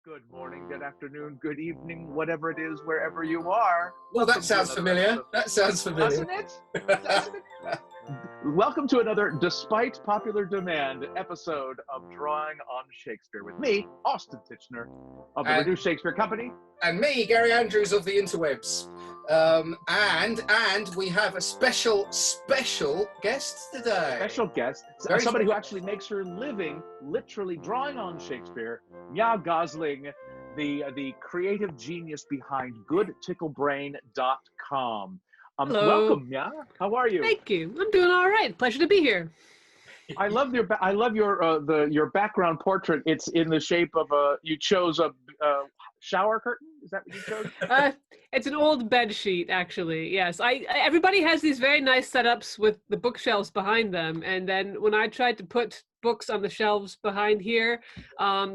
Good morning, good afternoon, good evening, whatever it is, wherever you are. Well, that Welcome to sounds another familiar. episode. That sounds familiar. Doesn't it? Doesn't it? Welcome to another, despite popular demand, episode of Drawing on Shakespeare with me, Austin Tichenor of the Reduced Shakespeare Company. And me, Gary Andrews of the interwebs. And we have a special guest today. Special guest, somebody who actually makes her living literally drawing on Shakespeare, Mya Gosling, the creative genius behind GoodTickleBrain.com. Hello. Welcome, Mya. How are you? Thank you. I'm doing all right. Pleasure to be here. I love your background portrait. It's in the shape of you chose a shower curtain. Is that what you chose? It's an old bed sheet, actually. Yes. Everybody has these very nice setups with the bookshelves behind them, and then when I tried to put books on the shelves behind here,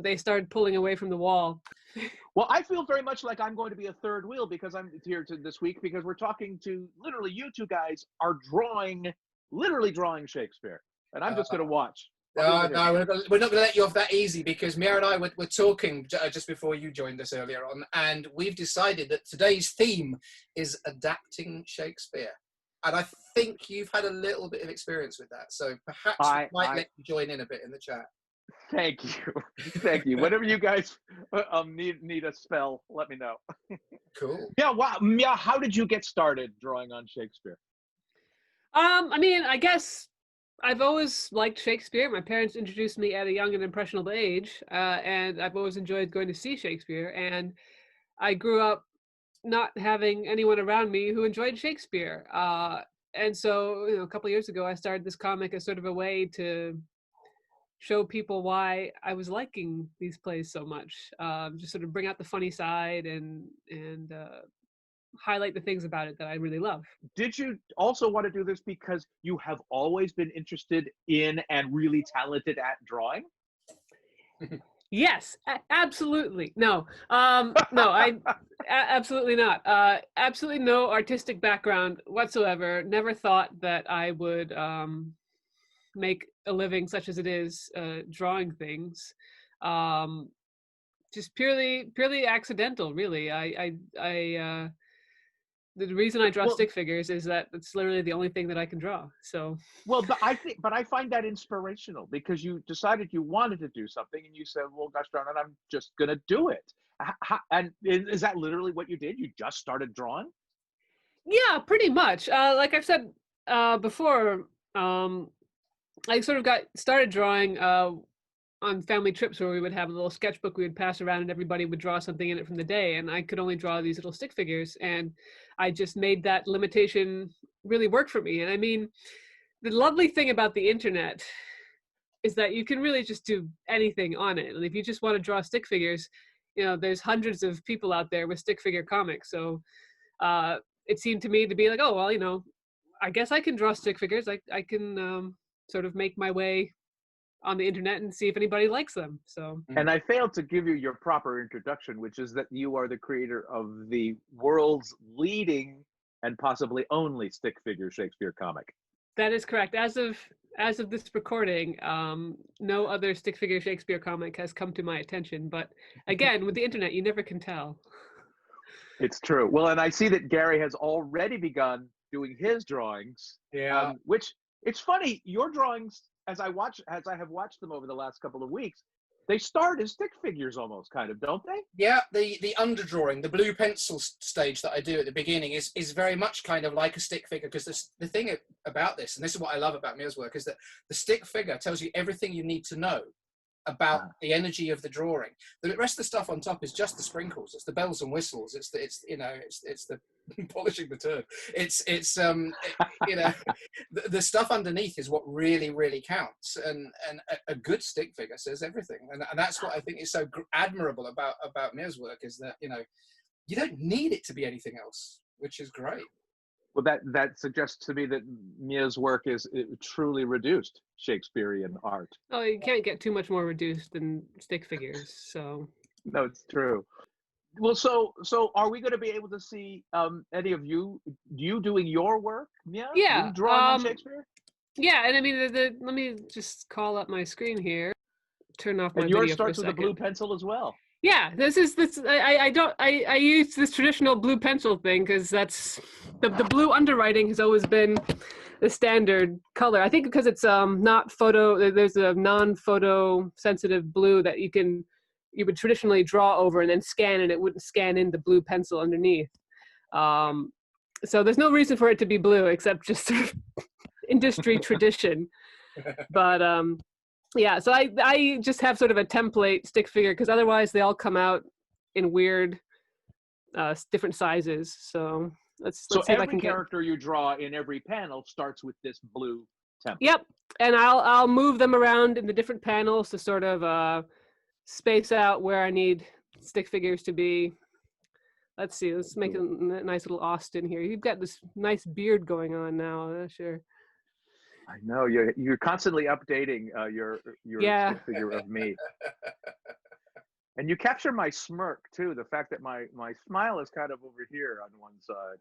they started pulling away from the wall. Well, I feel very much like I'm going to be a third wheel because I'm here this week because we're talking to literally you two guys are literally drawing Shakespeare, and I'm just going to watch. No, we're not going to let you off that easy because Mya and I were talking just before you joined us earlier on, and we've decided that today's theme is adapting Shakespeare. And I think you've had a little bit of experience with that, so perhaps I might let you join in a bit in the chat. Thank you. Thank you. Whenever you guys need a spell, let me know. Cool. Yeah, wow. Mya, how did you get started drawing on Shakespeare? I mean, I guess I've always liked Shakespeare. My parents introduced me at a young and impressionable age, and I've always enjoyed going to see Shakespeare. And I grew up not having anyone around me who enjoyed Shakespeare. And so, a couple of years ago, I started this comic as sort of a way to show people why I was liking these plays so much. Just sort of bring out the funny side and highlight the things about it that I really love. Did you also want to do this because you have always been interested in and really talented at drawing? Yes, absolutely. No, absolutely not. Absolutely no artistic background whatsoever. Never thought that I would make a living such as it is drawing things. Just purely accidental, really. The reason I draw stick figures is that it's literally the only thing that I can draw. So but I find that inspirational because you decided you wanted to do something and you said, well, gosh darn it, I'm just gonna do it. And is that literally what you did? You just started drawing? Yeah, pretty much. Like I've said before, I sort of got started drawing on family trips where we would have a little sketchbook we would pass around and everybody would draw something in it from the day, and I could only draw these little stick figures, and I just made that limitation really work for me. And I mean, the lovely thing about the internet is that you can really just do anything on it, and if you just want to draw stick figures, there's hundreds of people out there with stick figure comics. So it seemed to me to be like, oh well, I guess I can draw stick figures. I can sort of make my way on the internet and see if anybody likes them. So, and I failed to give you your proper introduction, which is that you are the creator of the world's leading and possibly only stick figure Shakespeare comic. That is correct. As of this recording, no other stick figure Shakespeare comic has come to my attention. But again, with the internet, you never can tell. It's true. Well, and I see that Gary has already begun doing his drawings. Yeah. Which it's funny, your drawings, as I have watched them over the last couple of weeks, they start as stick figures almost, kind of, don't they? Yeah, the underdrawing, the blue pencil stage that I do at the beginning is very much kind of like a stick figure, because the thing about this, and this is what I love about Mya's work, is that the stick figure tells you everything you need to know about the energy of the drawing. The rest of the stuff on top is just the sprinkles. It's the bells and whistles. It's the polishing the turd. The stuff underneath is what really counts. And a good stick figure says everything. And that's what I think is so admirable about Mya's work, is that you don't need it to be anything else, which is great. Well, that suggests to me that Mya's work is truly reduced Shakespearean art. Oh, you can't get too much more reduced than stick figures. So no, it's true. Well, so are we going to be able to see any of you doing your work? Mya? Yeah, drawing on Shakespeare. Yeah, and I mean, let me just call up my screen here. Turn off my and video yours starts for a with a second. blue pencil as well. Yeah, I use this traditional blue pencil thing because that's the blue underwriting has always been the standard color. I think because it's not photo. There's a non-photo sensitive blue that you would traditionally draw over and then scan, and it wouldn't scan in the blue pencil underneath. So there's no reason for it to be blue except just sort of industry tradition. But yeah, so I just have sort of a template stick figure because otherwise they all come out in weird different sizes. So let's see if I every can get. character you draw in every panel starts with this blue template. Yep, and I'll move them around in the different panels to sort of space out where I need stick figures to be. Let's see. Let's make a nice little Austin here. You've got this nice beard going on now. Sure. I know you're constantly updating your stick figure of me, and you capture my smirk too. The fact that my smile is kind of over here on one side.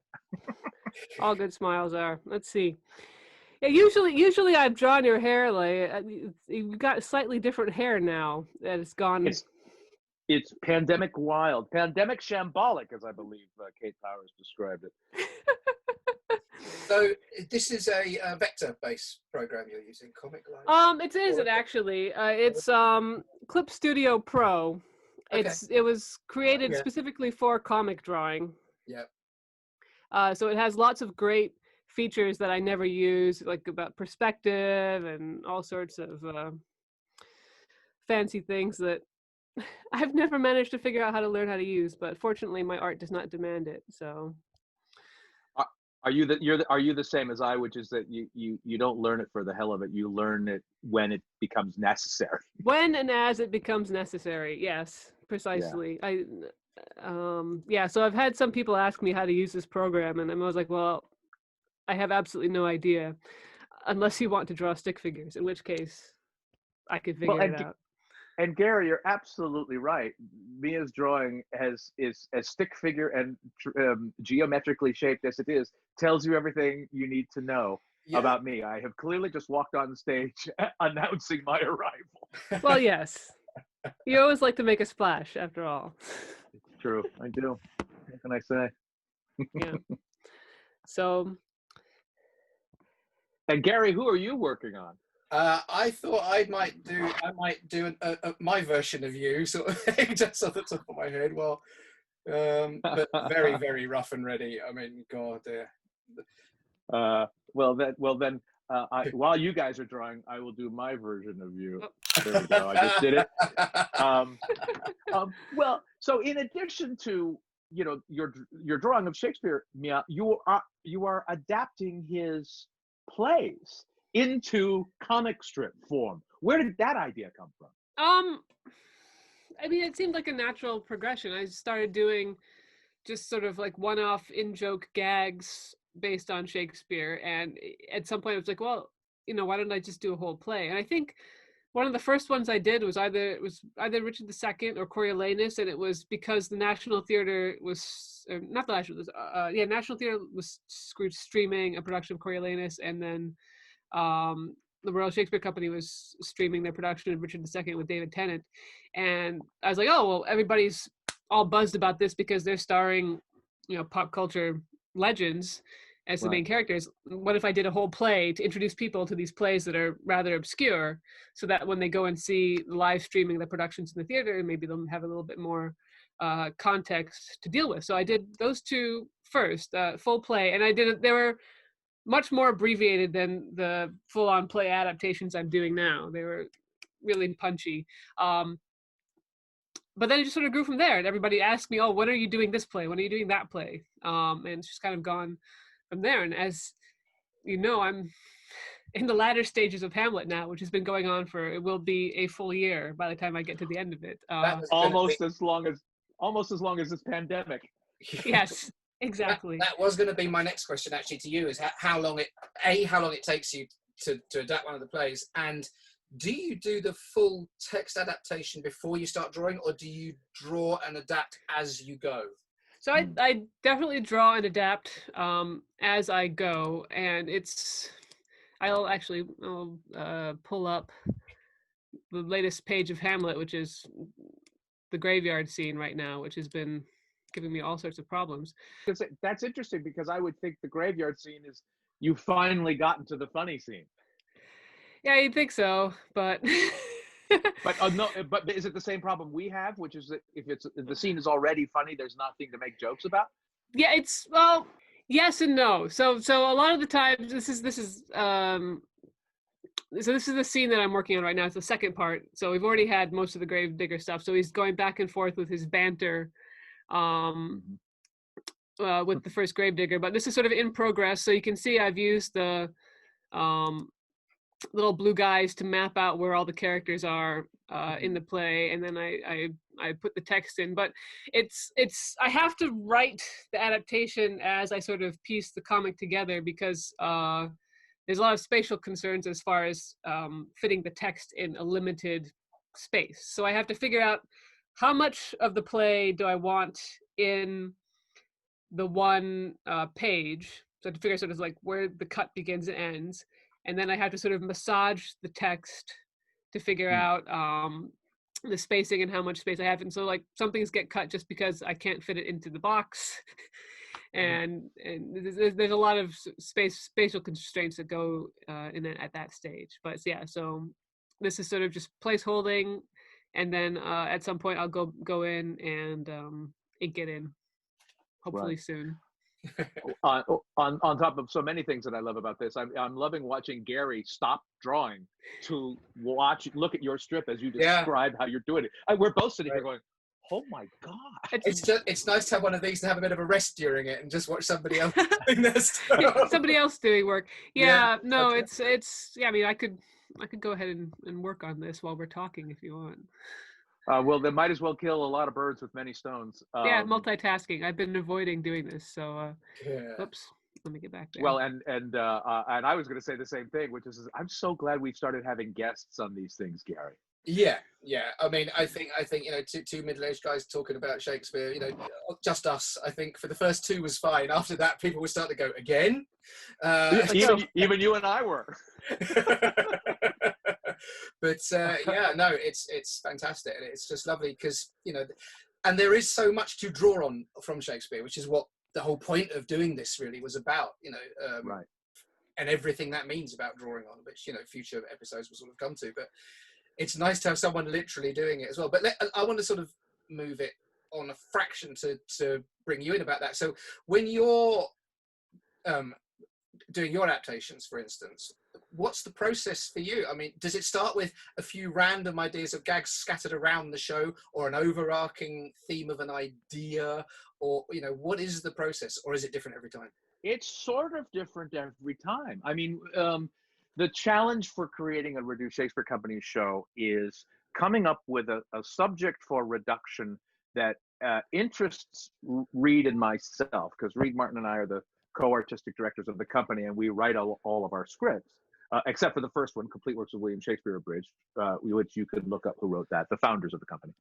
All good smiles are. Let's see. Yeah, usually I've drawn your hair like you've got slightly different hair now that it's gone. It's pandemic wild, pandemic shambolic, as I believe Kate Powers described it. So this is a vector-based program you're using, Comic Line? It isn't actually. It's Clip Studio Pro. Okay. It was created specifically for comic drawing. Yeah. So it has lots of great features that I never use, like about perspective and all sorts of fancy things that I've never managed to figure out how to learn how to use. But fortunately, my art does not demand it. So. Are you the same as I, which is that you don't learn it for the hell of it. You learn it when it becomes necessary. When and as it becomes necessary. Yes, precisely. Yeah. So I've had some people ask me how to use this program, and I'm always like, well, I have absolutely no idea, unless you want to draw stick figures, in which case I could figure it out. And Gary, you're absolutely right. Mya's drawing is as stick figure and geometrically shaped as it is, tells you everything you need to know about me. I have clearly just walked on stage announcing my arrival. Well, yes. You always like to make a splash, after all. It's true. I do. What can I say? Yeah. So. And Gary, who are you working on? I thought I might do my version of you, sort of thing, just off the top of my head. Well, but very, very rough and ready. I mean, God, Well then, while you guys are drawing, I will do my version of you. There we go. I just did it. Well, so in addition to your drawing of Shakespeare, Mya, you are adapting his plays into comic strip form. Where did that idea come from? I mean, it seemed like a natural progression. I started doing just sort of like one-off in-joke gags based on Shakespeare, and at some point I was like, well, why don't I just do a whole play? And I think one of the first ones I did was either Richard II or Coriolanus, and it was because the National Theatre was not the National, National Theatre was streaming a production of Coriolanus, and then the Royal Shakespeare Company was streaming their production of Richard II with David Tennant. And I was like, oh, well, everybody's all buzzed about this because they're starring, pop culture legends as the main characters. What if I did a whole play to introduce people to these plays that are rather obscure, so that when they go and see the live streaming of the productions in the theater, maybe they'll have a little bit more context to deal with. So I did those two first, full play, and they were much more abbreviated than the full-on play adaptations I'm doing now. They were really punchy. But then it just sort of grew from there, and everybody asked me, oh, when are you doing this play? When are you doing that play? And it's just kind of gone from there. And as you know, I'm in the latter stages of Hamlet now, which has been going on it will be a full year by the time I get to the end of it. Almost as long as this pandemic. Yes. Exactly. That was going to be my next question, actually, to you: is how long it takes you to adapt one of the plays, and do you do the full text adaptation before you start drawing, or do you draw and adapt as you go? So I definitely draw and adapt as I go, and I'll pull up the latest page of Hamlet, which is the graveyard scene right now, which has been giving me all sorts of problems. That's interesting, because I would think the graveyard scene is you finally gotten to the funny scene. Yeah, you'd think so, but But no, but is it the same problem we have, which is that if the scene is already funny, there's nothing to make jokes about? yeah, it's, well, yes and no. So a lot of the times this is so this is the scene that I'm working on right now. It's the second part. So we've already had most of the Gravedigger stuff. So he's going back and forth with his banter with the first Gravedigger, but this is sort of in progress. So you can see I've used the little blue guys to map out where all the characters are in the play, and then I put the text in. But it's I have to write the adaptation as I sort of piece the comic together, because there's a lot of spatial concerns as far as fitting the text in a limited space. So I have to figure out how much of the play do I want in the one page. So I have to figure sort of like where the cut begins and ends. And then I have to sort of massage the text to figure out the spacing and how much space I have. And so like some things get cut just because I can't fit it into the box. And there's a lot of spatial constraints that go in at that stage. But yeah, so this is sort of just placeholding, and then at some point I'll go in and ink it in, hopefully soon. on top of so many things that I love about this, I'm loving watching Gary stop drawing to look at your strip as you describe how you're doing it. We're both sitting here going, oh my god! It's nice to have one of these to have a bit of a rest during it and just watch somebody else doing their stuff. Somebody else doing work. Yeah, no, it's yeah. I mean, I could go ahead and work on this while we're talking if you want. Well, they might as well kill a lot of birds with many stones. Yeah, multitasking. I've been avoiding doing this, so oops. Let me get back there. Well, and I was going to say the same thing, which is I'm so glad we've started having guests on these things, Gary. Yeah. I mean, I think two middle-aged guys talking about Shakespeare, just us. I think for the first two was fine. After that, people were starting to go again. Even you and I were. But yeah, no, it's fantastic, and it's just lovely because and there is so much to draw on from Shakespeare, which is what the whole point of doing this really was about. Right. And everything that means about drawing on, which future episodes will sort of come to. But it's nice to have someone literally doing it as well. But I want to sort of move it on a fraction to bring you in about that. So when you're doing your adaptations, for instance, what's the process for you? I mean, does it start with a few random ideas of gags scattered around the show, or an overarching theme of an idea, or what is the process, or is it different every time? It's sort of different every time. I mean, the challenge for creating a Reduced Shakespeare Company show is coming up with a subject for reduction that interests Reed and myself, because Reed Martin and I are the co-artistic directors of the company, and we write all of our scripts, except for the first one, Complete Works of William Shakespeare Abridged, which you could look up who wrote that, the founders of the company.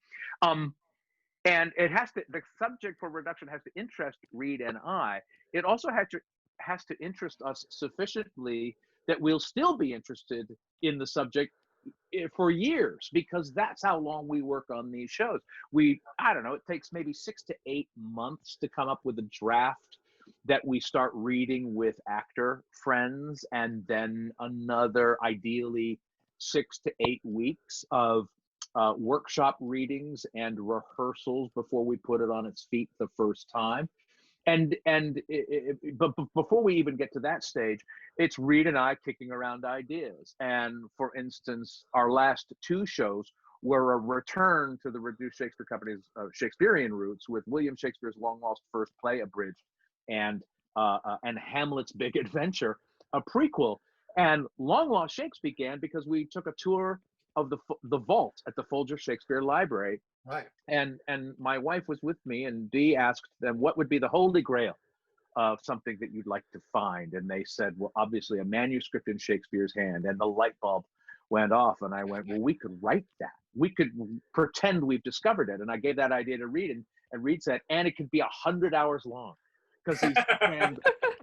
And the subject for reduction has to interest Reed and I. It also has to interest us sufficiently that we'll still be interested in the subject for years, because that's how long we work on these shows. I don't know, it takes maybe 6 to 8 months to come up with a draft that we start reading with actor friends, and then another ideally 6 to 8 weeks of workshop readings and rehearsals before we put it on its feet the first time. But before we even get to that stage, it's Reed and I kicking around ideas. And for instance, our last 2 shows were a return to the Reduced Shakespeare Company's Shakespearean roots, with William Shakespeare's long lost first play abridged, and Hamlet's Big Adventure, a prequel. And Long Lost Shakes began because we took a tour of the vault at the Folger Shakespeare Library. Right. And my wife was with me, and Dee asked them what would be the holy grail of something that you'd like to find. And they said, well, obviously a manuscript in Shakespeare's hand. And the light bulb went off, and I went, well, we could write that. We could pretend we've discovered it. And I gave that idea to Reed, and Reed said, and it could be 100 hours long, because he's crammed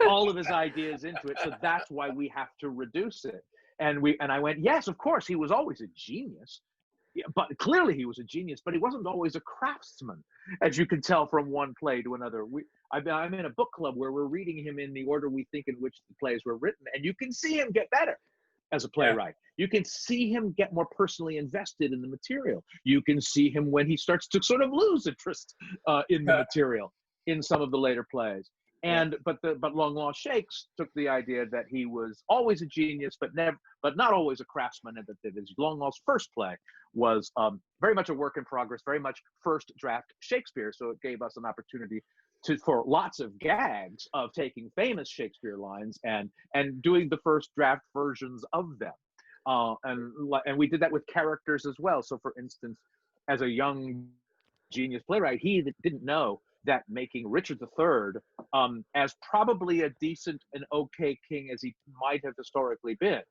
all of his ideas into it. So that's why we have to reduce it. And I went, yes, of course, he was always a genius. Yeah, but clearly he was a genius, but he wasn't always a craftsman, as you can tell from one play to another. I'm in a book club where we're reading him in the order we think in which the plays were written, and you can see him get better as a playwright. You can see him get more personally invested in the material. You can see him when he starts to sort of lose interest in the material in some of the later plays. And but Long Lost Shakes took the idea that he was always a genius, but not always a craftsman, and that his Long Lost first play was very much a work in progress, very much first draft Shakespeare. So it gave us an opportunity for lots of gags of taking famous Shakespeare lines and doing the first draft versions of them. And we did that with characters as well. So for instance, as a young genius playwright, he didn't know that making Richard III as probably a decent and okay king as he might have historically been,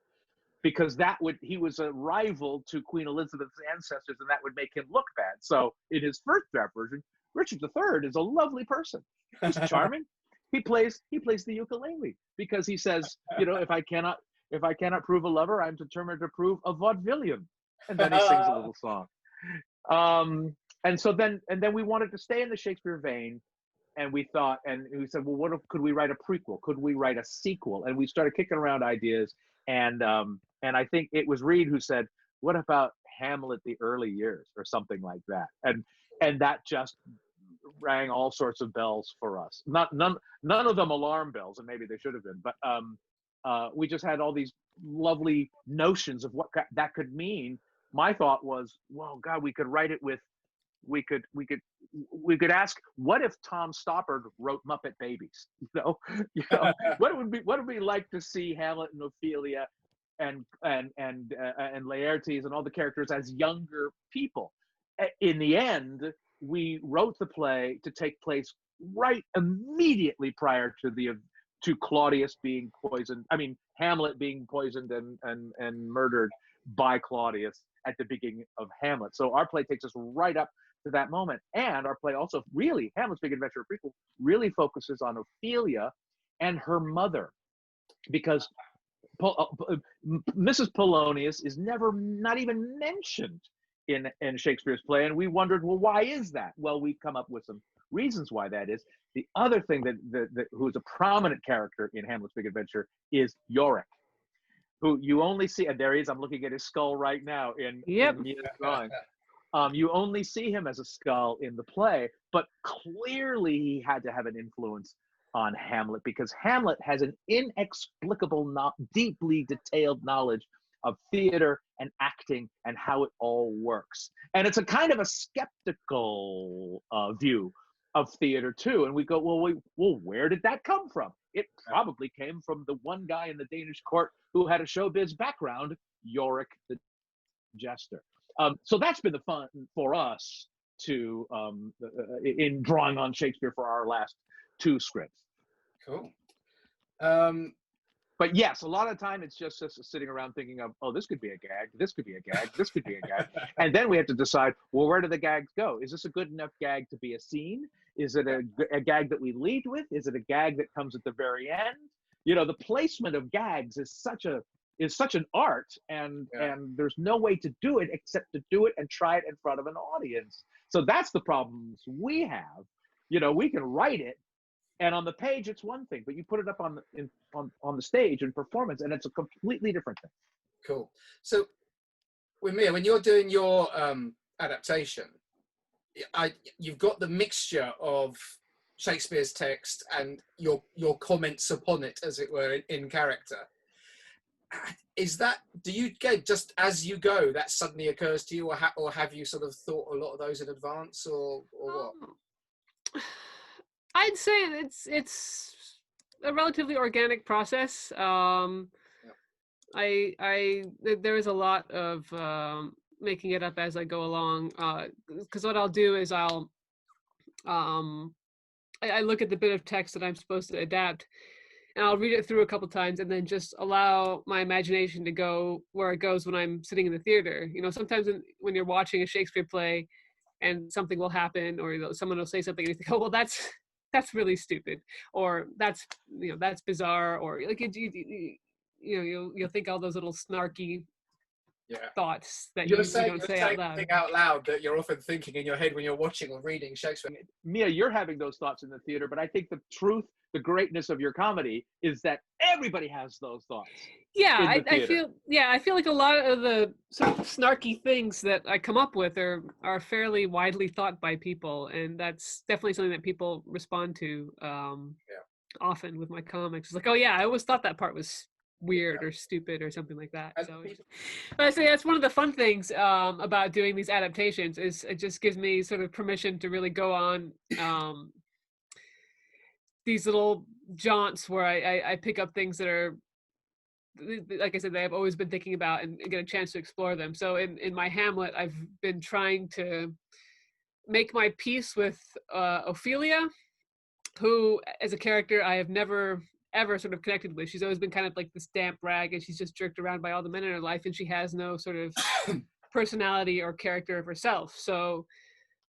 because he was a rival to Queen Elizabeth's ancestors, and that would make him look bad. So in his first draft version, Richard III is a lovely person. He's charming. He plays the ukulele because he says, if I cannot prove a lover, I'm determined to prove a vaudevillian. And then he sings a little song. And then we wanted to stay in the Shakespeare vein, and we said, well, could we write a prequel? Could we write a sequel? And we started kicking around ideas, and I think it was Reed who said, what about Hamlet the early years or something like that? And that just rang all sorts of bells for us. None of them alarm bells, and maybe they should have been, but we just had all these lovely notions of what that could mean. My thought was, well, God, we could write it with. We could ask, what if Tom Stoppard wrote Muppet Babies? What would it be like to see Hamlet and Ophelia and Laertes and all the characters as younger people? In the end, we wrote the play to take place right immediately prior to Claudius being poisoned. I mean, Hamlet being poisoned and murdered by Claudius at the beginning of Hamlet. So our play takes us right up to that moment. And our play also really, Hamlet's Big Adventure prequel, really focuses on Ophelia and her mother, because Mrs. Polonius is not even mentioned in Shakespeare's play. And we wondered, well, why is that? Well, we come up with some reasons why that is. The other thing who is a prominent character in Hamlet's Big Adventure is Yorick, who you only see, and there he is, I'm looking at his skull right now in Mya's drawing. You only see him as a skull in the play, but clearly he had to have an influence on Hamlet, because Hamlet has an inexplicable, deeply detailed knowledge of theater and acting and how it all works. And it's a kind of a skeptical view of theater too. And we go, well, where did that come from? It probably came from the one guy in the Danish court who had a showbiz background, Yorick the jester. So that's been the fun for us to in drawing on Shakespeare for our last two scripts. Cool. But yes, a lot of time it's just sitting around thinking of, oh, this could be a gag, this could be a gag, this could be a gag. And then we have to decide, well, where do the gags go? Is this a good enough gag to be a scene? Is it a gag that we lead with? Is it a gag that comes at the very end? The placement of gags is such an art, and there's no way to do it except to do it and try it in front of an audience. So that's the problems we have. We can write it, and on the page it's one thing, but you put it up on the stage in performance, and it's a completely different thing. Cool. So with Mya, when you're doing your adaptation, you've got the mixture of Shakespeare's text and your comments upon it, as it were, in character. Do you get just as you go, that suddenly occurs to you, or have you sort of thought a lot of those in advance, or what? I'd say it's a relatively organic process. There is a lot of making it up as I go along, because what I'll do is I look at the bit of text that I'm supposed to adapt, and I'll read it through a couple times, and then just allow my imagination to go where it goes when I'm sitting in the theater. Sometimes when you're watching a Shakespeare play and something will happen, or someone will say something and you think, oh, well, that's really stupid, or that's bizarre, or like you'll think all those little snarky thoughts that you're you saying, don't say out loud. Thing out loud that you're often thinking in your head when you're watching or reading Shakespeare. Mia, you're having those thoughts in the theater, but I think the truth, the greatness of your comedy is that everybody has those thoughts. Yeah, I feel like a lot of the sort of snarky things that I come up with are fairly widely thought by people, and that's definitely something that people respond to often with my comics. It's like, oh yeah, I always thought that part was weird or stupid or something like that. So but I say that's one of the fun things about doing these adaptations is it just gives me sort of permission to really go on these little jaunts where I pick up things that are, like I said, that I've always been thinking about and get a chance to explore them. So in my Hamlet, I've been trying to make my peace with Ophelia, who as a character I have never ever sort of connected with. She's always been kind of like this damp rag, and she's just jerked around by all the men in her life, and she has no sort of personality or character of herself. So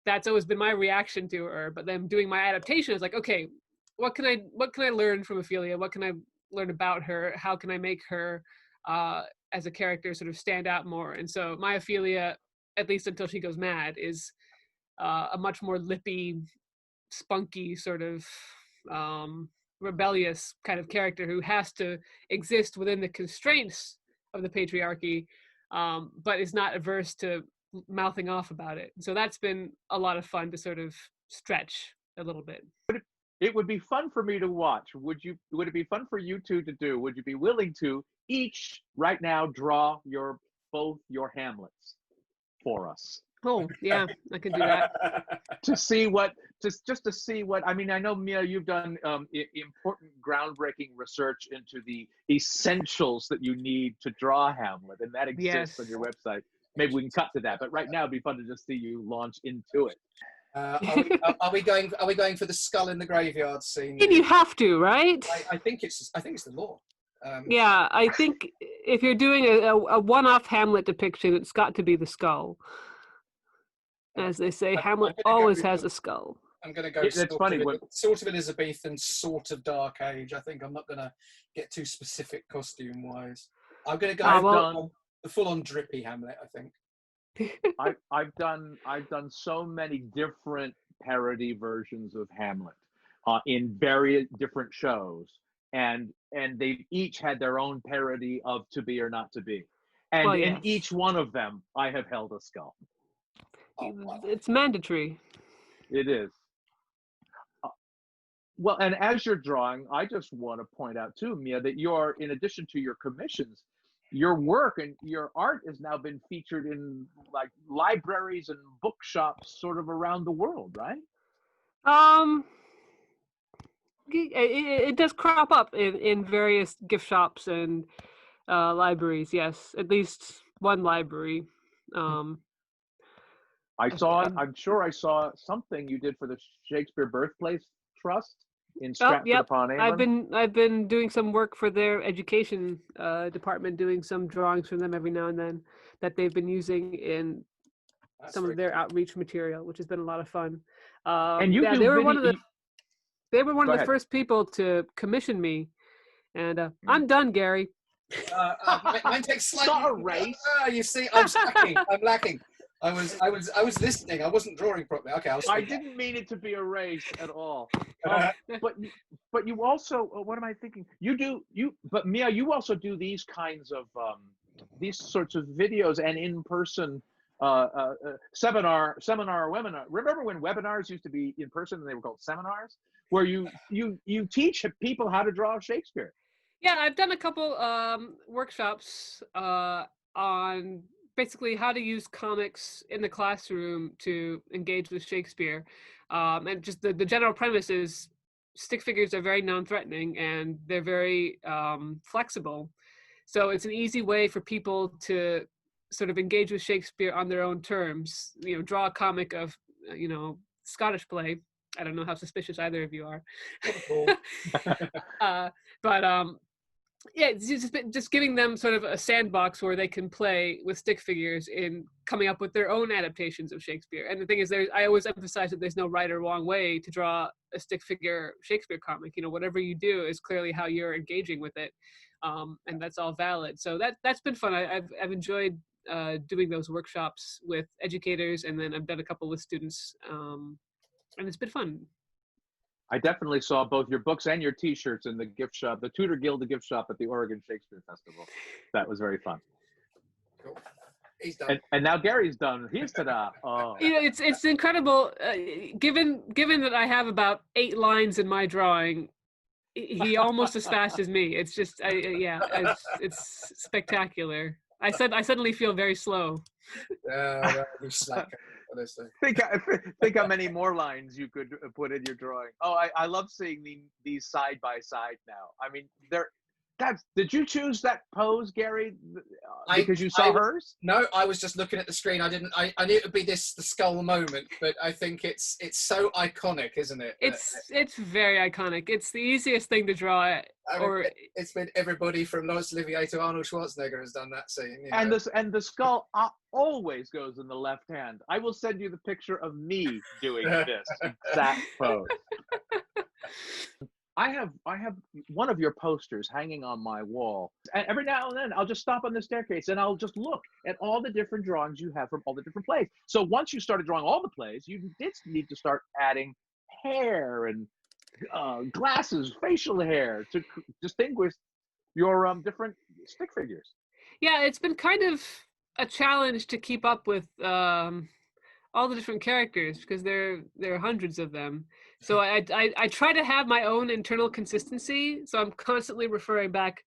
that's always been my reaction to her. But then doing my adaptation is like, okay, what can I learn from Ophelia? What can I learn about her? How can I make her as a character sort of stand out more? And so my Ophelia, at least until she goes mad, is a much more lippy, spunky sort of rebellious kind of character who has to exist within the constraints of the patriarchy, but is not averse to mouthing off about it. So that's been a lot of fun to sort of stretch a little bit. It would be fun for me to watch. Would it be fun for you two to do? Would you be willing to each right now draw both your Hamlets for us? Oh yeah, I could do that. To see what, just to see what, I mean, I know, Mia, you've done important groundbreaking research into the essentials that you need to draw Hamlet, and that exists on your website. Maybe we can cut to that, but right now it'd be fun to just see you launch into it. Are we going for the skull in the graveyard scene? And you have to, right? I think it's the law. Yeah, I think if you're doing a one-off Hamlet depiction, it's got to be the skull. As they say, Hamlet always has a skull. I'm going to go sort of Elizabethan, sort of Dark Age. I think I'm not going to get too specific costume-wise. I'm going to go the full-on drippy Hamlet, I think. I've done so many different parody versions of Hamlet in various different shows, and they've each had their own parody of To Be or Not to Be, and in each one of them I have held a skull. It's mandatory. It is. Well, and as you're drawing, I just want to point out too, Mia, that in addition to your commissions, your work and your art has now been featured in like libraries and bookshops sort of around the world, right? It does crop up in various gift shops and libraries. Yes, at least one library. I'm sure I saw something you did for the Shakespeare Birthplace Trust in Stratford-upon-Avon. I've been doing some work for their education department, doing some drawings for them every now and then that they've been using in some of their outreach material, which has been a lot of fun. And they were one of the first people to commission me, and I'm done, Gary. Mine takes slightly. You see, I'm lacking. I was listening. I wasn't drawing properly. Okay, I didn't mean it to be a race at all. But you also, what am I thinking? But Mia, you also do these kinds of these sorts of videos and in-person webinar. Remember when webinars used to be in person and they were called seminars, where you teach people how to draw Shakespeare? Yeah, I've done a couple workshops on basically how to use comics in the classroom to engage with Shakespeare. And just the general premise is stick figures are very non-threatening and they're very flexible. So it's an easy way for people to sort of engage with Shakespeare on their own terms. You know, draw a comic of, Scottish play. I don't know how suspicious either of you are. Yeah, it's just giving them sort of a sandbox where they can play with stick figures in coming up with their own adaptations of Shakespeare. And the thing is, I always emphasize that there's no right or wrong way to draw a stick figure Shakespeare comic. Whatever you do is clearly how you're engaging with it, and that's all valid. So that's been fun. I've enjoyed doing those workshops with educators, and then I've done a couple with students, and it's been fun. I definitely saw both your books and your T-shirts in the gift shop, the Tudor Guild gift shop at the Oregon Shakespeare Festival. That was very fun. Cool. He's done. And now Gary's done. He's ta-da. Oh. You know, it's incredible. Given that I have about 8 lines in my drawing, he almost as fast as me. It's just, it's spectacular. I suddenly feel very slow. He's slack, honestly. Think how many more lines you could put in your drawing. Oh, I love seeing these side by side now. I mean, did you choose that pose, Gary, because you saw hers? No, I was just looking at the screen. I knew it would be the skull moment, but I think it's so iconic, isn't it? It's very iconic. It's the easiest thing to draw. It's been everybody from Laurence Olivier to Arnold Schwarzenegger has done that scene. You know? And the skull always goes in the left hand. I will send you the picture of me doing this exact pose. I have one of your posters hanging on my wall, and every now and then I'll just stop on the staircase and I'll just look at all the different drawings you have from all the different plays. So once you started drawing all the plays, you did need to start adding hair and glasses, facial hair to distinguish your different stick figures. Yeah, it's been kind of a challenge to keep up with all the different characters because there are hundreds of them. So I try to have my own internal consistency. So I'm constantly referring back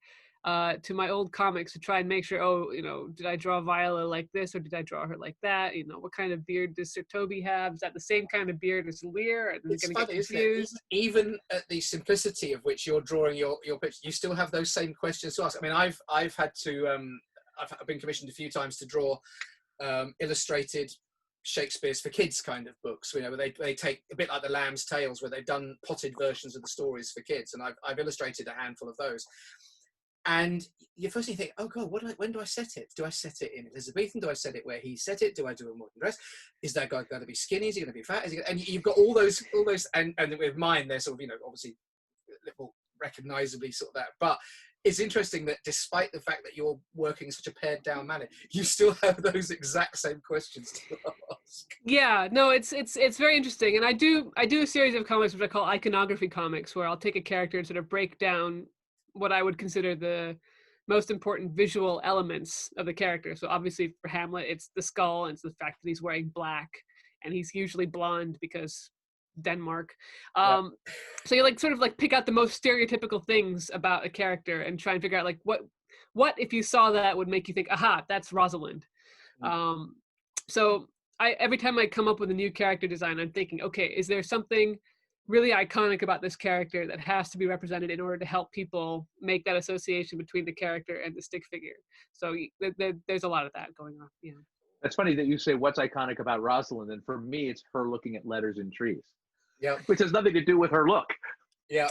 to my old comics to try and make sure, did I draw Viola like this or did I draw her like that? What kind of beard does Sir Toby have? Is that the same kind of beard as Lear? And it's funny, isn't it? Even at the simplicity of which you're drawing your picture, you still have those same questions to ask. I mean, I've had to I've been commissioned a few times to draw illustrated Shakespeare's for kids kind of books, where they take a bit like the Lamb's Tales, where they've done potted versions of the stories for kids, and I've illustrated a handful of those. And you first think, oh god, when do I set it? Do I set it in Elizabethan? Do I set it where he set it? Do I do a modern dress? Is that guy going to be skinny? Is he going to be fat? And you've got all those, and with mine, they're sort of obviously little recognizably sort of that, but. It's interesting that despite the fact that you're working in such a pared down manner, you still have those exact same questions to ask. Yeah, no, it's very interesting. And I do a series of comics which I call iconography comics, where I'll take a character and sort of break down what I would consider the most important visual elements of the character. So obviously for Hamlet, it's the skull, and it's the fact that he's wearing black, and he's usually blonde because Denmark. So you sort of pick out the most stereotypical things about a character and try and figure out what if you saw that would make you think, aha, that's Rosalind. So every time I come up with a new character design, I'm thinking, okay, is there something really iconic about this character that has to be represented in order to help people make that association between the character and the stick figure? So there's a lot of that going on. Yeah. That's funny that you say what's iconic about Rosalind, and for me, it's her looking at letters in trees. Yeah, which has nothing to do with her look. Yeah.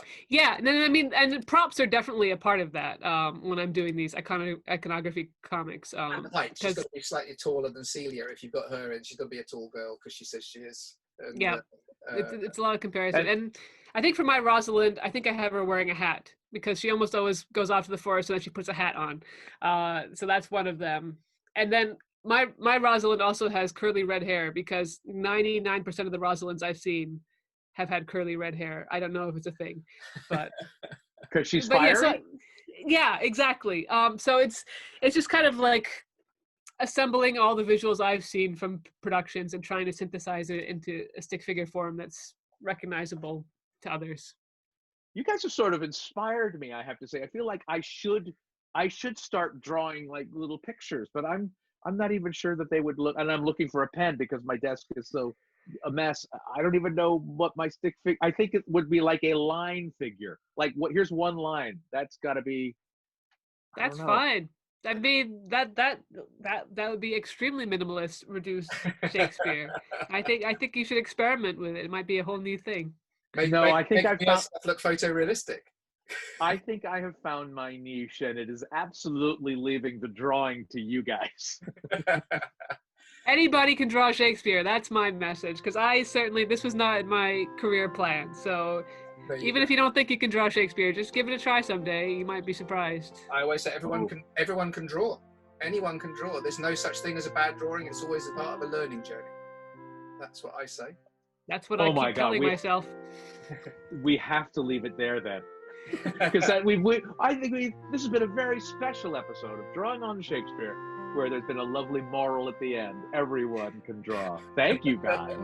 And I mean, and props are definitely a part of that when I'm doing these iconography comics. And height, she's got to be slightly taller than Celia if you've got her in. She's got to be a tall girl because she says she is. And, it's a lot of comparison. And I think for my Rosalind, I think I have her wearing a hat because she almost always goes off to the forest and then she puts a hat on. So that's one of them. And then my Rosalind also has curly red hair because 99% of the Rosalinds I've seen have had curly red hair. I don't know if it's a thing, but because she's fiery. Yeah, exactly. So it's just kind of assembling all the visuals I've seen from productions and trying to synthesize it into a stick figure form that's recognizable to others. You guys have sort of inspired me, I have to say. I feel like I should start drawing little pictures, but I'm not even sure that they would look, and I'm looking for a pen because my desk is so a mess. I don't even know what my stick figure. I think it would be like a line figure. Here's one line. That's got to be. That's fine. I mean that would be extremely minimalist, reduced Shakespeare. I think you should experiment with it. It might be a whole new thing. I think I've found stuff look photorealistic. I think I have found my niche, and it is absolutely leaving the drawing to you guys. Anybody can draw Shakespeare. That's my message, because this was not my career plan. So even if you don't think you can draw Shakespeare, just give it a try someday. You might be surprised. I always say everyone can draw. Anyone can draw. There's no such thing as a bad drawing. It's always a part of a learning journey. That's what I say. That's what I keep telling myself. We have to leave it there then. Because I think this has been a very special episode of Drawing on Shakespeare, where there's been a lovely moral at the end. Everyone can draw. Thank you, guys.